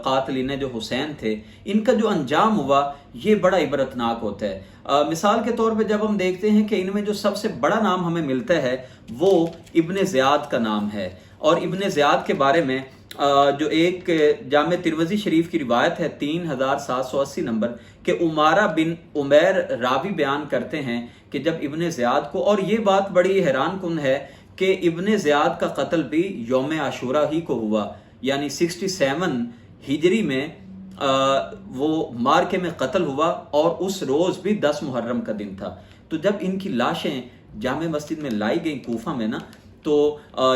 قاتلین جو حسین تھے ان کا جو انجام ہوا یہ بڑا عبرتناک ہوتا ہے۔ مثال کے طور پہ جب ہم دیکھتے ہیں کہ ان میں جو سب سے بڑا نام ہمیں ملتا ہے وہ ابن زیاد کا نام ہے، اور ابن زیاد کے بارے میں جو ایک جامع ترمذی شریف کی روایت ہے 3780 نمبر کہ عمارہ بن عمیر راوی بیان کرتے ہیں کہ جب ابن زیاد کو، اور یہ بات بڑی حیران کن ہے کہ ابن زیاد کا قتل بھی یوم عاشورہ ہی کو ہوا، یعنی 67 ہجری میں وہ مارکے میں قتل ہوا، اور اس روز بھی 10 محرم کا دن تھا۔ تو جب ان کی لاشیں جامع مسجد میں لائی گئیں کوفہ میں نا، تو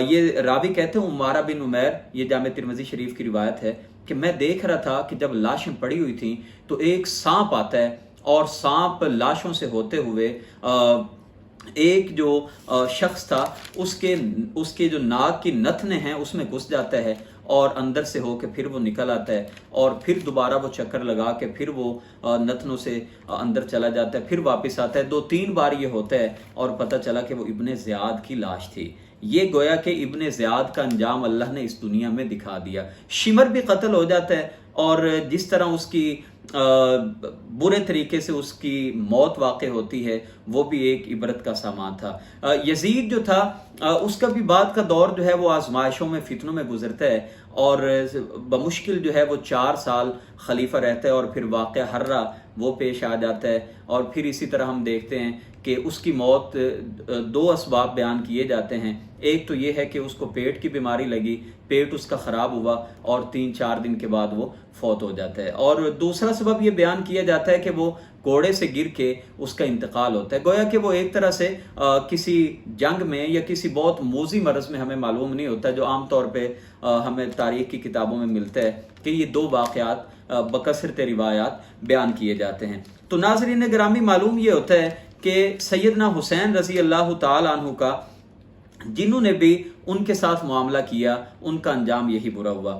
یہ راوی کہتے ہیں عمارہ بن عمیر، یہ جامع ترمذی شریف کی روایت ہے کہ میں دیکھ رہا تھا کہ جب لاشیں پڑی ہوئی تھیں تو ایک سانپ آتا ہے، اور سانپ لاشوں سے ہوتے ہوئے ایک جو شخص تھا اس کے جو ناک کی نتنے ہیں اس میں گھس جاتا ہے، اور اندر سے ہو کے پھر وہ نکل آتا ہے، اور پھر دوبارہ وہ چکر لگا کے پھر وہ نتنوں سے اندر چلا جاتا ہے، پھر واپس آتا ہے۔ 2-3 بار یہ ہوتا ہے، اور پتہ چلا کہ وہ ابن زیاد کی لاش تھی۔ یہ گویا کہ ابن زیاد کا انجام اللہ نے اس دنیا میں دکھا دیا۔ شمر بھی قتل ہو جاتا ہے، اور جس طرح اس کی برے طریقے سے اس کی موت واقع ہوتی ہے وہ بھی ایک عبرت کا سامان تھا۔ یزید جو تھا اس کا بھی بعد کا دور جو ہے وہ آزمائشوں میں، فتنوں میں گزرتا ہے، اور بمشکل جو ہے وہ 4 سال خلیفہ رہتا ہے، اور پھر واقعہ حرہ وہ پیش آ جاتا ہے۔ اور پھر اسی طرح ہم دیکھتے ہیں کہ اس کی موت 2 اسباب بیان کیے جاتے ہیں۔ ایک تو یہ ہے کہ اس کو پیٹ کی بیماری لگی، پیٹ اس کا خراب ہوا، اور 3-4 دن کے بعد وہ فوت ہو جاتا ہے، اور دوسرا سبب یہ بیان کیا جاتا ہے کہ وہ گھوڑے سے گر کے اس کا انتقال ہوتا ہے۔ گویا کہ وہ ایک طرح سے کسی جنگ میں یا کسی بہت موذی مرض میں، ہمیں معلوم نہیں ہوتا، جو عام طور پہ ہمیں تاریخ کی کتابوں میں ملتا ہے کہ یہ 2 واقعات بکثرت روایات بیان کیے جاتے ہیں۔ تو ناظرین گرامی، معلوم یہ ہوتا ہے کہ سیدنا حسین رضی اللہ تعالی عنہ کا جنہوں نے بھی ان کے ساتھ معاملہ کیا ان کا انجام یہی برا ہوا۔